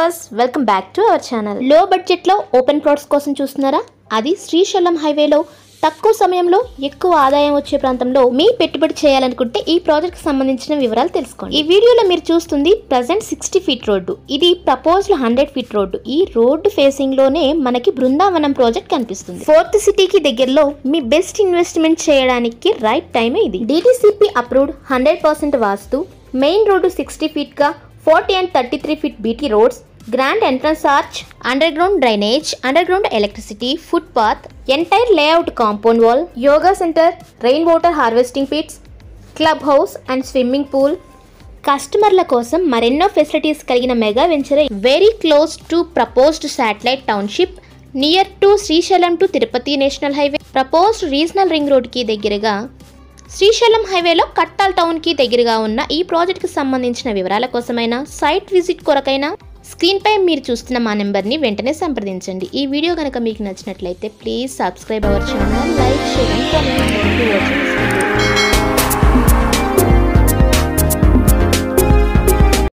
Viewers welcome back to our channel. లో budget లో open plots కోసం చూస్తున్నారా? అది శ్రీశైలం హైవేలో తక్కువ సమయంలో ఎక్కువ ఆదాయం వచ్చే ప్రాంతంలో మీ పెట్టుబడి చేయాలనుకుంటే ఈ ప్రాజెక్ట్ కి సంబంధించిన వివరాలు తెలుసుకోండి. ఈ వీడియోలో మీరు చూస్తుంది ప్రెజెంట్ 60 ఫీట్ రోడ్డు. ఇది ప్రపోజ్డ్ 100 ఫీట్ రోడ్డు. ఈ రోడ్డు ఫేసింగ్ లోనే మనకి బృందావనం ప్రాజెక్ట్ కనిపిస్తుంది. ఫోర్త్ సిటీకి దగ్గరలో మీ బెస్ట్ ఇన్వెస్ట్మెంట్ చేయడానికి రైట్ టైమే ఇది. DTCP అప్రూవ్డ్ 100% వాస్తు, మెయిన్ రోడ్డు 60 ఫీట్ గా 40 and 33 feet BT roads, grand entrance arch, underground drainage, underground electricity, footpath, entire layout compound wall, yoga center, rainwater harvesting pits, clubhouse and swimming pool. కస్టమర్ల కోసం మరెన్నో facilities కలిగిన mega venture very close to proposed satellite township, near to Srisailam to Tirupati national highway, proposed regional ring road కి దగ్గరగా శ్రీశైలం హైవేలో కట్టాల్ town కి దగ్గరగా ఉన్న ఈ ప్రాజెక్ట్ కి సంబంధించిన వివరాల కోసమైనా సైట్ విజిట్ కొరకైనా స్క్రీన్ పై మీరు చూస్తున్న మా నెంబర్ని వెంటనే సంప్రదించండి. ఈ వీడియో కనుక మీకు నచ్చినట్లయితే please subscribe our channel, like, share and comment.